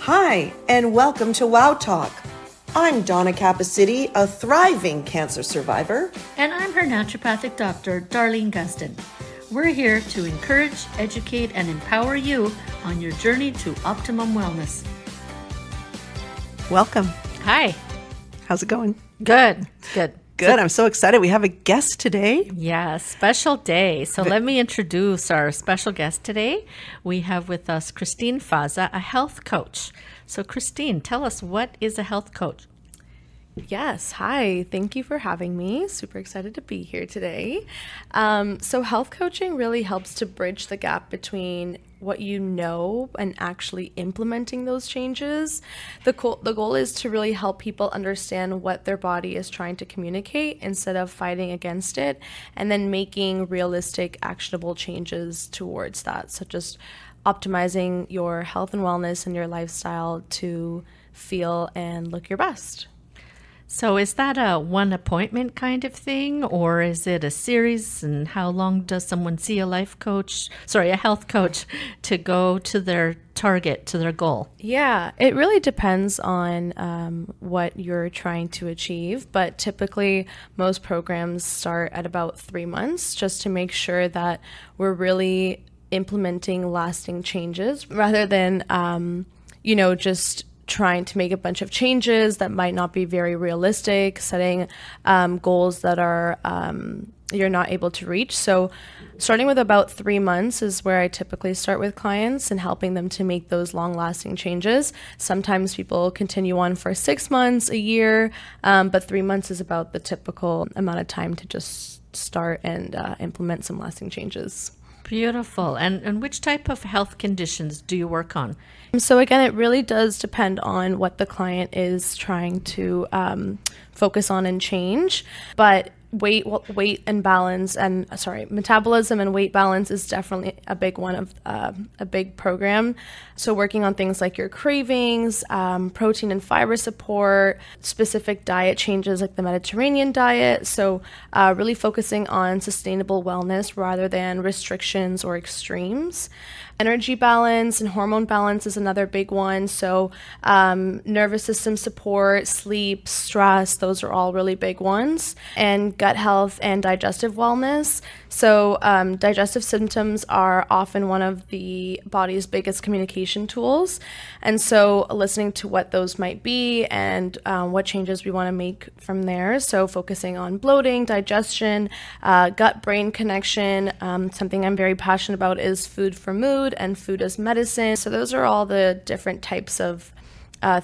Hi, and welcome to Wow Talk. I'm Donna Cappuccitti, a thriving cancer survivor. And I'm her naturopathic doctor, Darlene Gustin. We're here to encourage, educate, and empower you on your journey to optimum wellness. Welcome. Hi. How's it going? Good. Good. I'm so excited. We have a guest today. Yeah, special day. So let me introduce our special guest today. We have with us Kristine Faza, a health coach. So Kristine, tell us, what is a health coach? Yes. Hi. Thank you for having me. Super excited to be here today. So health coaching really helps to bridge the gap between what you know and actually implementing those changes. The goal is to really help people understand what their body is trying to communicate instead of fighting against it, and then making realistic, actionable changes towards that. So just optimizing your health and wellness and your lifestyle to feel and look your best. So is that a one appointment kind of thing, or is it a series? And how long does someone see a health coach to go to their target, to their goal? Yeah, it really depends on what you're trying to achieve. But typically, most programs start at about 3 months just to make sure that we're really implementing lasting changes rather than, just trying to make a bunch of changes that might not be very realistic, setting goals that are you're not able to reach. So starting with about 3 months is where I typically start with clients and helping them to make those long-lasting changes. Sometimes people continue on for 6 months, a year, but 3 months is about the typical amount of time to just start and implement some lasting changes. Beautiful. And which type of health conditions do you work on? So again, it really does depend on what the client is trying to focus on and change. But metabolism and weight balance is definitely a big one of a big program. So working on things like your cravings, protein and fiber support, specific diet changes like the Mediterranean diet. So really focusing on sustainable wellness rather than restrictions or extremes. Energy balance and hormone balance is another big one. So nervous system support, sleep, stress, those are all really big ones. And gut health and digestive wellness. So digestive symptoms are often one of the body's biggest communication tools. And so listening to what those might be and what changes we want to make from there. So focusing on bloating, digestion, gut-brain connection. Something I'm very passionate about is food for mood and food as medicine. So those are all the different types of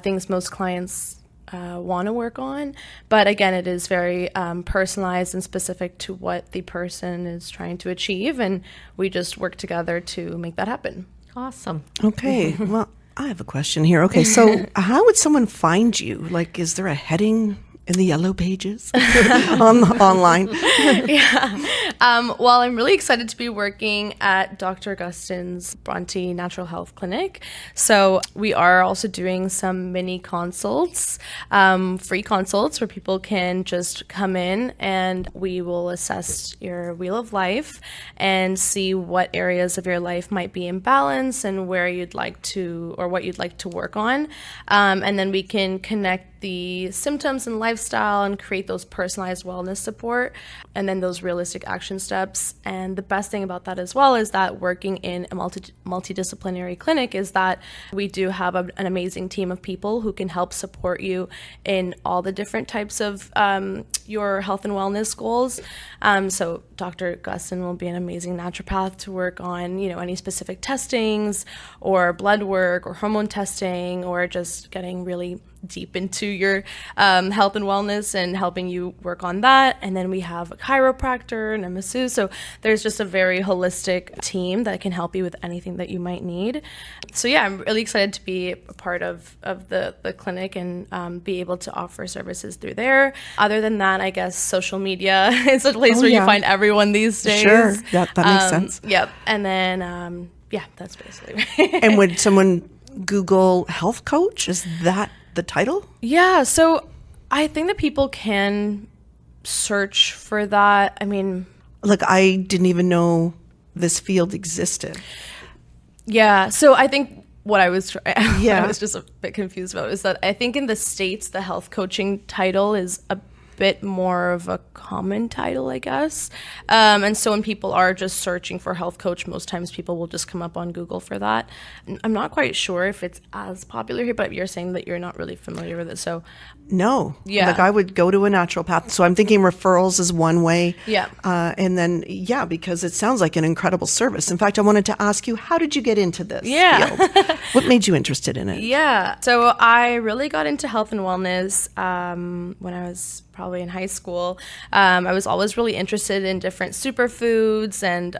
things most clients want to work on. But again, it is very personalized and specific to what the person is trying to achieve. And we just work together to make that happen. Awesome. Okay. Well, I have a question here. Okay. So how would someone find you? Like, is there a heading in the yellow pages online? Yeah. Well, I'm really excited to be working at Dr. Gustin's Bronte Natural Health Clinic. So we are also doing some mini consults, free consults where people can just come in and we will assess your wheel of life and see what areas of your life might be in balance and where you'd like to, or what you'd like to work on. And then we can connect the symptoms and lifestyle and create those personalized wellness support and then those realistic action steps. And the best thing about that as well is that working in a multidisciplinary clinic is that we do have an amazing team of people who can help support you in all the different types of your health and wellness goals. So Dr. Gustin will be an amazing naturopath to work on, any specific testings or blood work or hormone testing or just getting really deep into your health and wellness and helping you work on that. And then we have a chiropractor and a masseuse. So there's just a very holistic team that can help you with anything that you might need. So yeah, I'm really excited to be a part of the clinic and be able to offer services through there. Other than that, I guess social media is a place where you find everyone these days. Sure, that makes sense. Yep. And then, that's basically And would someone Google health coach? Is that the title? Yeah, so I think that people can search for that. I mean, like, I didn't even know this field existed. Yeah, so I think what I was Yeah. I was just a bit confused about is that I think in the States, the health coaching title is a bit more of a common title, I guess. And so when people are just searching for health coach, most times people will just come up on Google for that. I'm not quite sure if it's as popular here, but you're saying that you're not really familiar with it. So No. Yeah. Like I would go to a naturopath. So I'm thinking referrals is one way. Yeah. And then, because it sounds like an incredible service. In fact, I wanted to ask you, how did you get into this field? What made you interested in it? Yeah. So I really got into health and wellness when I was probably in high school. I was always really interested in different superfoods and,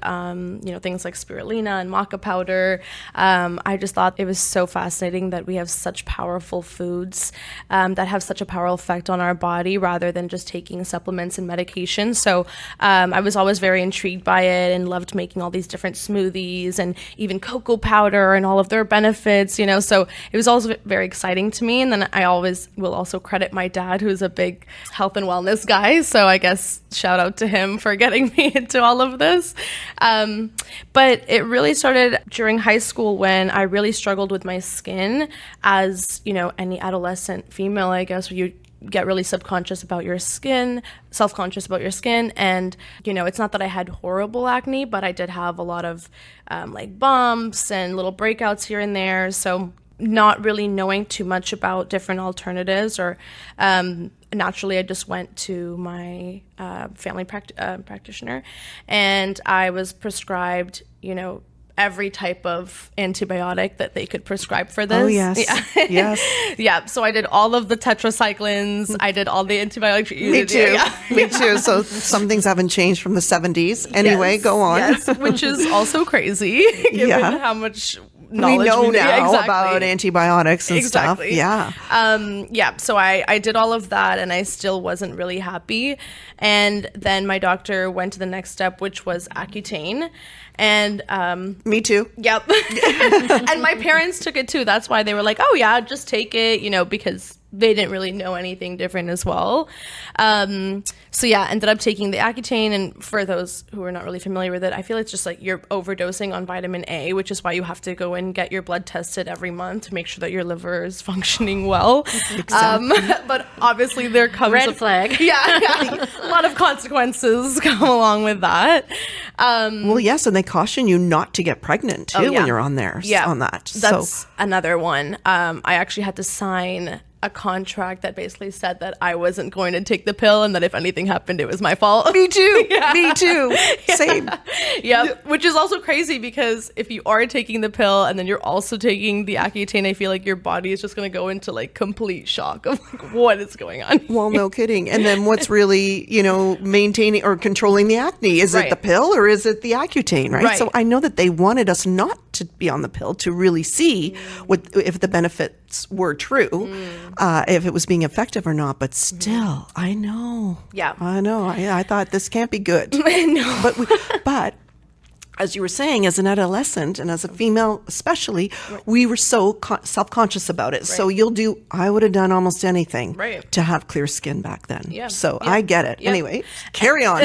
things like spirulina and maca powder. I just thought it was so fascinating that we have such powerful foods that have such a powerful effect on our body rather than just taking supplements and medication. So I was always very intrigued by it and loved making all these different smoothies and even cocoa powder and all of their benefits, so it was also very exciting to me. And then I always will also credit my dad, who's a big health and wellness guy. So I guess shout out to him for getting me into all of this. But it really started during high school when I really struggled with my skin as, any adolescent female, I guess, you get really self-conscious about your skin. And, it's not that I had horrible acne, but I did have a lot of like bumps and little breakouts here and there. So not really knowing too much about different alternatives or naturally, I just went to my family practitioner, and I was prescribed, every type of antibiotic that they could prescribe for this. Oh, yes. Yeah. Yes. Yeah. So I did all of the tetracyclines. I did all the antibiotics. Me too. Yeah. Me too. So some things haven't changed from the 70s. Anyway, Yes, go on. Yes, which is also crazy given how much knowledge we know now exactly. about antibiotics and stuff. Yeah. So I did all of that and I still wasn't really happy. And then my doctor went to the next step, which was Accutane. And Me too. Yep. And my parents took it too. That's why they were like, oh yeah, just take it, because they didn't really know anything different as well. Ended up taking the Accutane. And for those who are not really familiar with it, I feel it's just like you're overdosing on vitamin A, which is why you have to go and get your blood tested every month to make sure that your liver is functioning well. Exactly. But obviously there comes Red flag. Yeah. A lot of consequences come along with that. Well, yes, and they caution you not to get pregnant too when you're on there. Yeah, on that. That's another one. I actually had to sign a contract that basically said that I wasn't going to take the pill and that if anything happened, it was my fault. Me too. Me too. Same. Yep. Which is also crazy because if you are taking the pill and then you're also taking the Accutane, I feel like your body is just going to go into like complete shock of like what is going on. Well, no kidding. And then what's really, maintaining or controlling the acne? Is it the pill or is it the Accutane, right? So I know that they wanted us not to be on the pill to really see if the benefits were true, if it was being effective or not. But still, I know. Yeah. I know. I thought this can't be good. No. But as you were saying, as an adolescent and as a female especially, we were so self-conscious about it. So I would have done almost anything to have clear skin back then. Yeah. So I get it. Yeah. Anyway, carry on.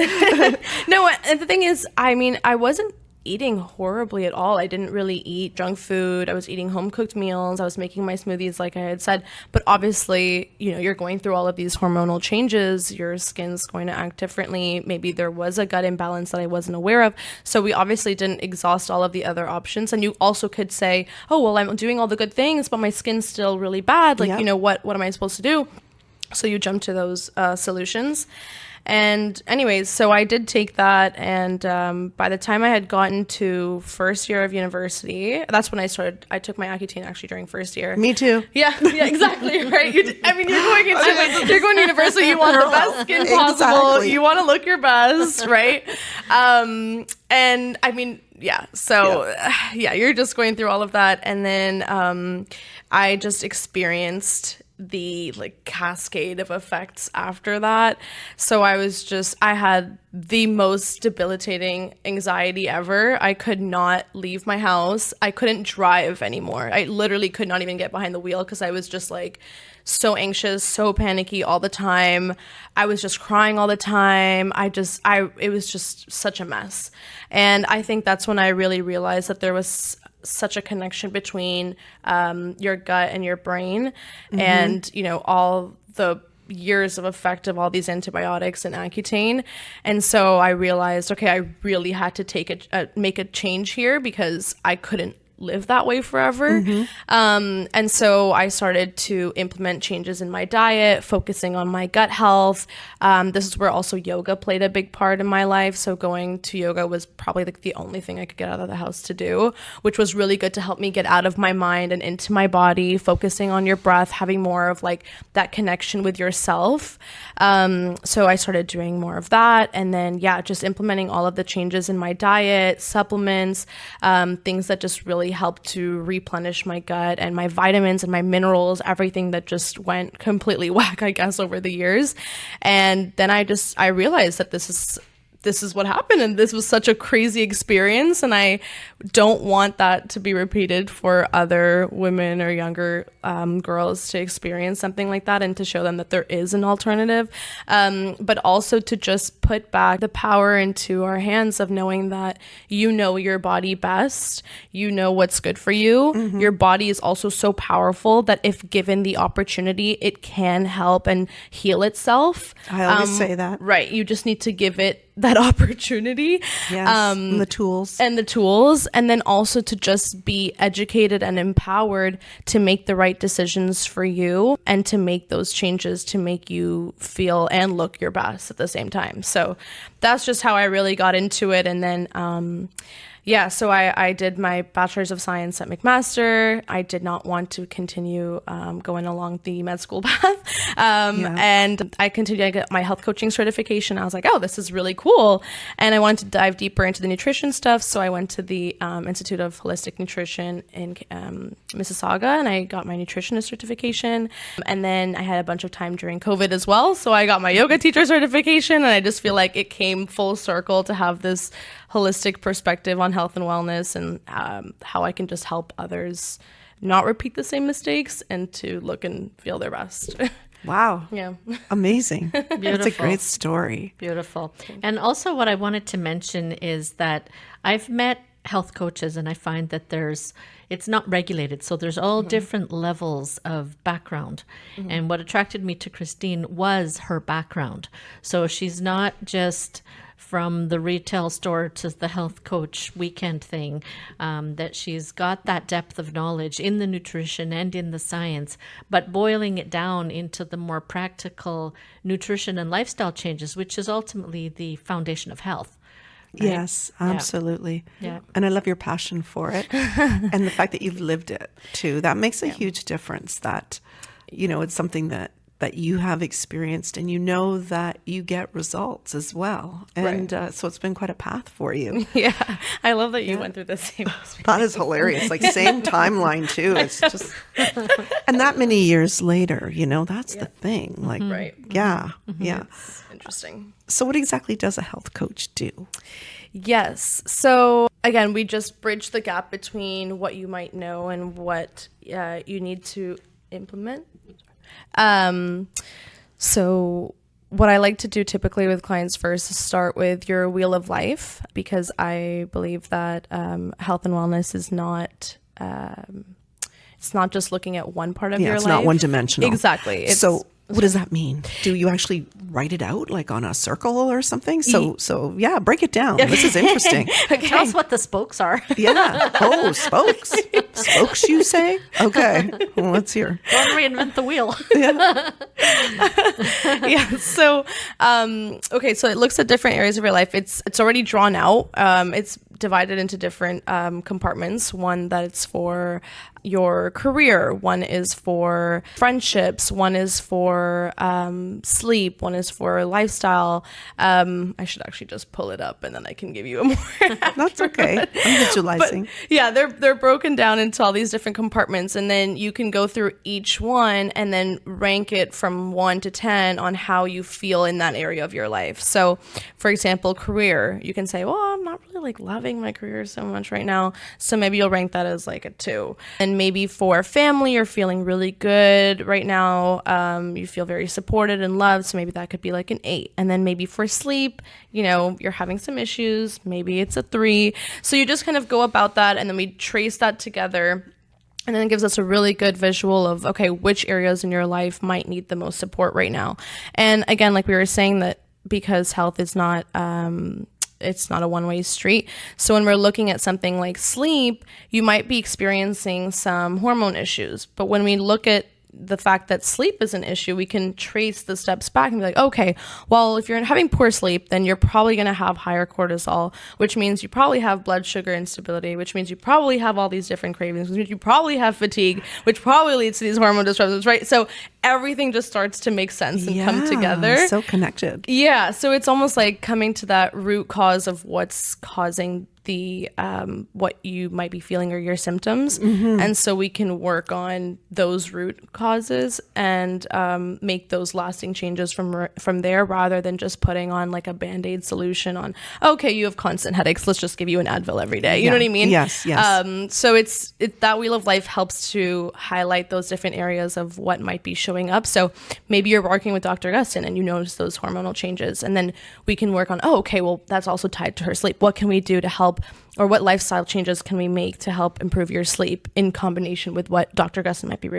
No, and the thing is, I wasn't eating horribly at all. I didn't really eat junk food. I was eating home cooked meals. I was making my smoothies like I had said. But obviously, you're going through all of these hormonal changes. Your skin's going to act differently. Maybe there was a gut imbalance that I wasn't aware of. So we obviously didn't exhaust all of the other options. And you also could say, oh, well, I'm doing all the good things, but my skin's still really bad. Like, what am I supposed to do? So you jump to those solutions. And anyways, so I did take that, and by the time I had gotten to first year of university, that's when I took my Accutane actually during first year. Me too. Yeah, exactly, right? You're going to university, you want the best skin possible, Exactly. you want to look your best, right? And I mean, you're just going through all of that, and then I just experienced the cascade of effects after that. So I had the most debilitating anxiety ever. I could not leave my house. I couldn't drive anymore. I literally could not even get behind the wheel because I was just so anxious, so panicky all the time. I was just crying all the time. It was just such a mess. And I think that's when I really realized that there was such a connection between your gut and your brain, and all the years of effect of all these antibiotics and Accutane. And so I realized, okay, I really had to make a change here, because I couldn't live that way forever. And so I started to implement changes in my diet, focusing on my gut health. This is where also yoga played a big part in my life. So going to yoga was probably like the only thing I could get out of the house to do, which was really good to help me get out of my mind and into my body, focusing on your breath, having more of like that connection with yourself. So I started doing more of that. And then, just implementing all of the changes in my diet, supplements, things that just really helped to replenish my gut and my vitamins and my minerals, everything that just went completely whack, I guess, over the years. And then I realized that this is what happened, and this was such a crazy experience, and I don't want that to be repeated for other women or younger girls to experience something like that, and to show them that there is an alternative, but also to just put back the power into our hands of knowing that you know your body best, you know what's good for you. Your body is also so powerful that if given the opportunity, it can help and heal itself. I always say that. Right. You just need to give it that opportunity. Yes, and the tools. And then also to just be educated and empowered to make the right decisions for you, and to make those changes to make you feel and look your best at the same time. So that's just how I really got into it. And then so I did my Bachelor's of Science at McMaster. I did not want to continue going along the med school path. And I continued, I got my health coaching certification. I was like, oh, this is really cool. And I wanted to dive deeper into the nutrition stuff. So I went to the Institute of Holistic Nutrition in Mississauga, and I got my nutritionist certification. And then I had a bunch of time during COVID as well. So I got my yoga teacher certification, and I just feel like it came full circle to have this holistic perspective on health and wellness, and how I can just help others not repeat the same mistakes and to look and feel their best. Wow. Yeah. Amazing. Beautiful. That's a great story. Beautiful. And also what I wanted to mention is that I've met health coaches, and I find that it's not regulated. So there's all different levels of background. And what attracted me to Kristine was her background. So she's not just from the retail store to the health coach weekend thing, that she's got that depth of knowledge in the nutrition and in the science, but boiling it down into the more practical nutrition and lifestyle changes, which is ultimately the foundation of health. Right? Yes, absolutely. Yeah. And I love your passion for it and the fact that you've lived it too. That makes a huge difference, that, it's something that you have experienced, and you know that you get results as well. And so it's been quite a path for you. Yeah. I love that you went through the same experience. That is hilarious. Like same timeline too. It's just, and that many years later, that's the thing. Like, yeah. It's interesting. So what exactly does a health coach do? Yes. So again, we just bridge the gap between what you might know and what you need to implement. So what I like to do typically with clients first is start with your wheel of life, because I believe that health and wellness is not it's not just looking at one part of your life. It's not one dimensional. Exactly. So what does that mean? Do you actually write it out like on a circle or something? So yeah, break it down. This is interesting. Okay. Tell us what the spokes are. Yeah. Oh, spokes. Spokes, you say? Okay. Well, let's hear. Don't reinvent the wheel. Yeah. Yeah. So, so it looks at different areas of your life. It's already drawn out. It's divided into different compartments. One that's for your career, one is for friendships, one is for sleep, one is for lifestyle. I should actually just pull it up, and then I can give you a more That's okay. I'm visualizing. But, they're broken down into all these different compartments, and then you can go through each one and then rank it from 1 to 10 on how you feel in that area of your life. So for example, career, you can say, well, I'm not really loving my career so much right now. So maybe you'll rank that as like a 2. And maybe for family, you're feeling really good right now. You feel very supported and loved. So maybe that could be like an 8. And then maybe for sleep, you're having some issues. Maybe it's a 3. So you just kind of go about that, and then we trace that together. And then it gives us a really good visual of, okay, which areas in your life might need the most support right now. And again, like we were saying, that because health is not, it's not a one-way street. So when we're looking at something like sleep, you might be experiencing some hormone issues. But when we look at the fact that sleep is an issue, we can trace the steps back and be like, okay, well, if you're having poor sleep, then you're probably going to have higher cortisol, which means you probably have blood sugar instability, which means you probably have all these different cravings, which means you probably have fatigue, which probably leads to these hormone disruptions, right? So everything just starts to make sense and come together. So connected. Yeah. So it's almost like coming to that root cause of what's causing the what you might be feeling or your symptoms, and so we can work on those root causes and make those lasting changes from there, rather than just putting on like a Band-Aid solution on, okay, you have constant headaches, let's just give you an Advil every day. You know what I mean? Yes. So it's that Wheel of Life helps to highlight those different areas of what might be showing up. So maybe you're working with Dr. Gustin and you notice those hormonal changes, and then we can work on, okay, well, that's also tied to her sleep. What can we do to help, or what lifestyle changes can we make to help improve your sleep in combination with what Dr. Gustin might be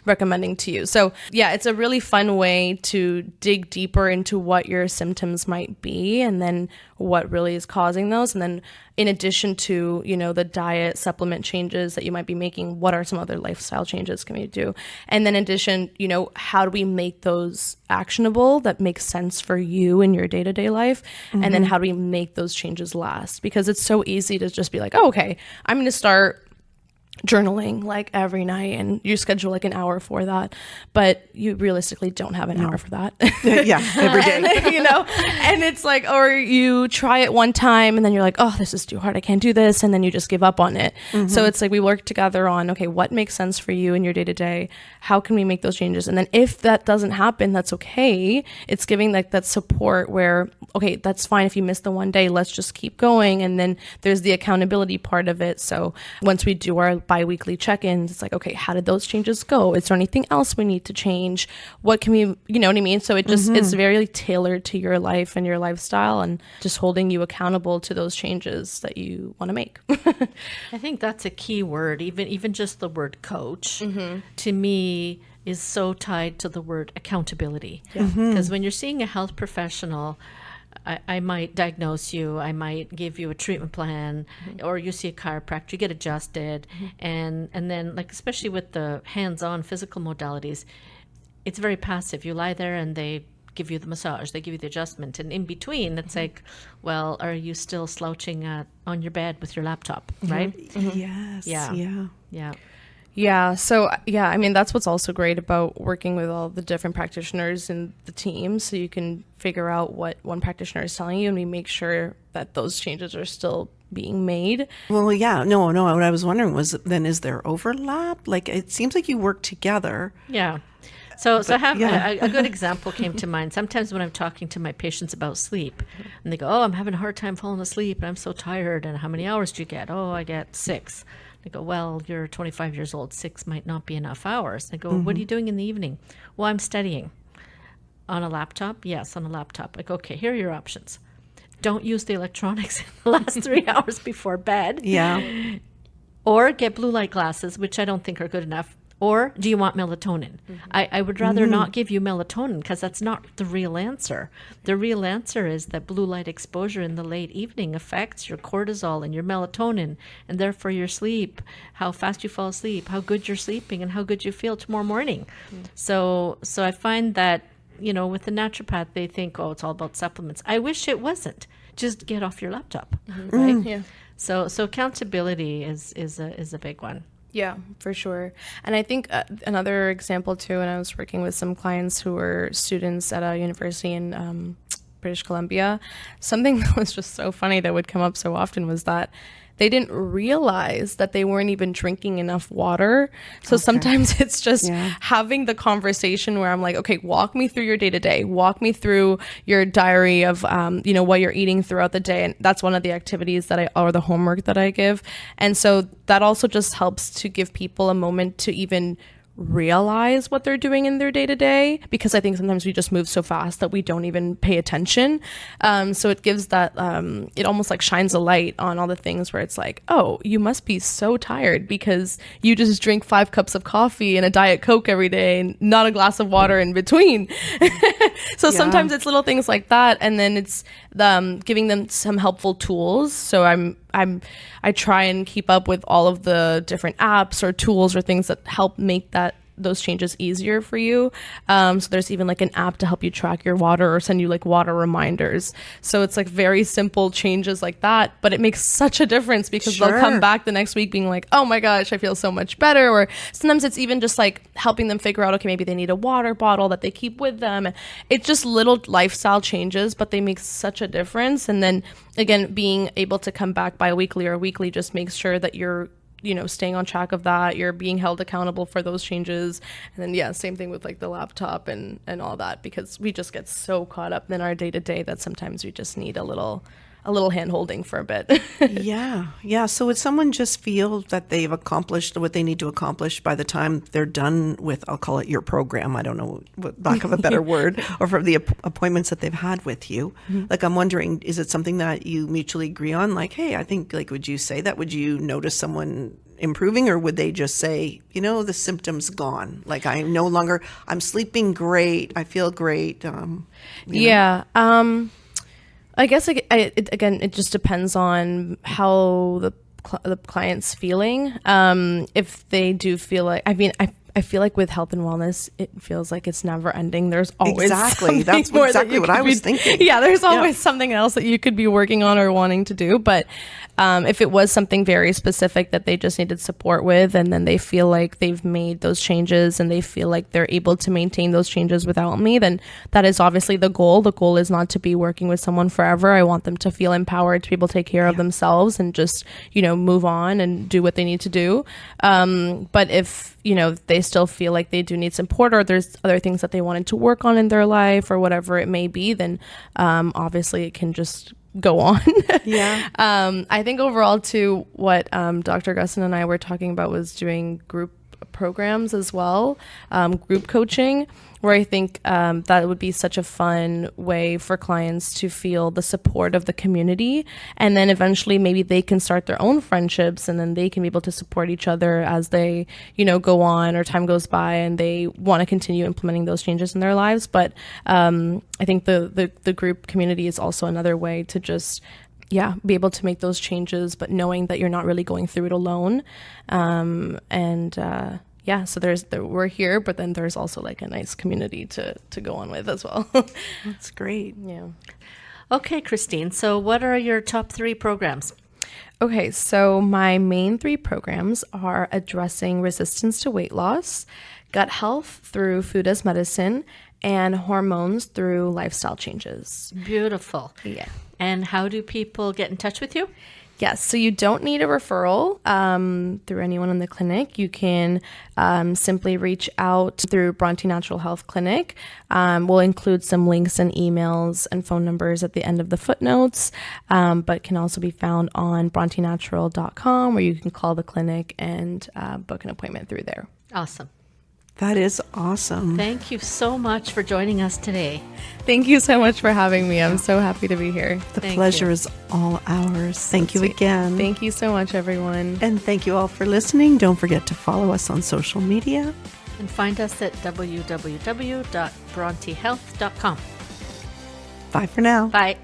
recommending to you? So yeah, it's a really fun way to dig deeper into what your symptoms might be, and then what really is causing those. And then in addition to, the diet supplement changes that you might be making, what are some other lifestyle changes can we do? And then in addition, how do we make those actionable that make sense for you in your day-to-day life? And then how do we make those changes last? Because it's so easy to just be like, oh, okay, I'm going to start journaling like every night, and you schedule like an hour for that, but you realistically don't have an hour for that. Every day. And it's like, or you try it one time and then you're like, oh, this is too hard, I can't do this, and then you just give up on it. So it's like we work together on, okay, what makes sense for you in your day-to-day? How can we make those changes? And then if that doesn't happen, that's okay. It's giving like that support where, okay, that's fine if you miss the one day, let's just keep going. And then there's the accountability part of it. So once we do our bi-weekly check-ins, it's like, okay, how did those changes go? Is there anything else we need to change? What can we, you know what I mean? So it just, it's very tailored to your life and your lifestyle, and just holding you accountable to those changes that you want to make. I think that's a key word. Even just the word coach, to me, is so tied to the word accountability. Because when you're seeing a health professional, I might diagnose you, I might give you a treatment plan, or you see a chiropractor, you get adjusted, and then, like, especially with the hands-on physical modalities, it's very passive. You lie there and they give you the massage, they give you the adjustment, and in between it's like, well, are you still slouching on your bed with your laptop, right? Yes. Yeah. So, I mean, that's what's also great about working with all the different practitioners in the team. So you can figure out what one practitioner is telling you, and we make sure that those changes are still being made. Well, yeah. No. What I was wondering was, then is there overlap? Like, it seems like you work together. Yeah. So a good example came to mind. Sometimes when I'm talking to my patients about sleep, and they go, oh, I'm having a hard time falling asleep, and I'm so tired, and how many hours do you get? Oh, I get 6. I go, well, you're 25 years old. 6 might not be enough hours. I go, what are you doing in the evening? Well, I'm studying. On a laptop? Yes, on a laptop. I go, okay, here are your options. Don't use the electronics in the last 3 hours before bed. Yeah. Or get blue light glasses, which I don't think are good enough. Or do you want melatonin? I would rather not give you melatonin, because that's not the real answer. The real answer is that blue light exposure in the late evening affects your cortisol and your melatonin, and therefore your sleep, how fast you fall asleep, how good you're sleeping, and how good you feel tomorrow morning. So I find that, with the naturopath, they think, oh, it's all about supplements. I wish it wasn't. Just get off your laptop, right? Yeah. So accountability is a big one. Yeah, for sure. And I think another example too, and I was working with some clients who were students at a university in British Columbia, something that was just so funny that would come up so often was that they didn't realize that they weren't even drinking enough water. So sometimes it's just having the conversation where I'm like, okay, walk me through your day to day, walk me through your diary of, what you're eating throughout the day. And that's one of the activities or the homework that I give. And so that also just helps to give people a moment to even realize what they're doing in their day-to-day, because I think sometimes we just move so fast that we don't even pay attention. So it gives that it almost like shines a light on all the things where it's like, oh, you must be so tired because you just drink 5 cups of coffee and a Diet Coke every day and not a glass of water in between. So sometimes it's little things like that, and then it's giving them some helpful tools. So I try and keep up with all of the different apps or tools or things that help make those changes easier for you. So there's even like an app to help you track your water or send you like water reminders. So it's like very simple changes like that, but it makes such a difference because they'll come back the next week being like, oh my gosh, I feel so much better. Or sometimes it's even just like helping them figure out, okay, maybe they need a water bottle that they keep with them. And it's just little lifestyle changes, but they make such a difference. And then again, being able to come back bi-weekly or weekly just makes sure that you're staying on track of that, you're being held accountable for those changes. And then same thing with like the laptop and all that, because we just get so caught up in our day-to-day that sometimes we just need a little hand holding for a bit. Yeah. So would someone just feel that they've accomplished what they need to accomplish by the time they're done with, I'll call it your program, I don't know, lack of a better word, or for the appointments that they've had with you? Like, I'm wondering, is it something that you mutually agree on? Like, hey, I think, like, would you say that? Would you notice someone improving, or would they just say, the symptom's gone? Like, I'm sleeping great, I feel great. I guess it just depends on how the client's feeling. If they do feel like, I feel like with health and wellness, it feels like it's never ending. There's always that's exactly what I was thinking. Yeah, there's always something else that you could be working on or wanting to do. But if it was something very specific that they just needed support with, and then they feel like they've made those changes and they feel like they're able to maintain those changes without me, then that is obviously the goal. The goal is not to be working with someone forever. I want them to feel empowered to be able to take care of themselves and just, move on and do what they need to do. But if, they still feel like they do need support, or there's other things that they wanted to work on in their life or whatever it may be, then obviously it can just go on. I think overall too, what Dr. Gustin and I were talking about was doing group programs as well, group coaching, where I think that would be such a fun way for clients to feel the support of the community. And then eventually maybe they can start their own friendships, and then they can be able to support each other as they, go on or time goes by and they want to continue implementing those changes in their lives. But I think the group community is also another way to just be able to make those changes, but knowing that you're not really going through it alone. So we're here, but then there's also like a nice community to go on with as well. That's great. Yeah. Okay, Kristine. So what are your top 3 programs? Okay, so my main 3 programs are addressing resistance to weight loss, gut health through food as medicine, and hormones through lifestyle changes. Beautiful. Yeah. And how do people get in touch with you? Yes, so you don't need a referral through anyone in the clinic. You can simply reach out through Bronte Natural Health Clinic. We'll include some links and emails and phone numbers at the end of the footnotes, but can also be found on brontenatural.com, where you can call the clinic and book an appointment through there. Awesome. That is awesome. Thank you so much for joining us today. Thank you so much for having me. I'm so happy to be here. The pleasure is all ours. Thank you again. Thank you so much, everyone. And thank you all for listening. Don't forget to follow us on social media. And find us at www.brontehealth.com. Bye for now. Bye.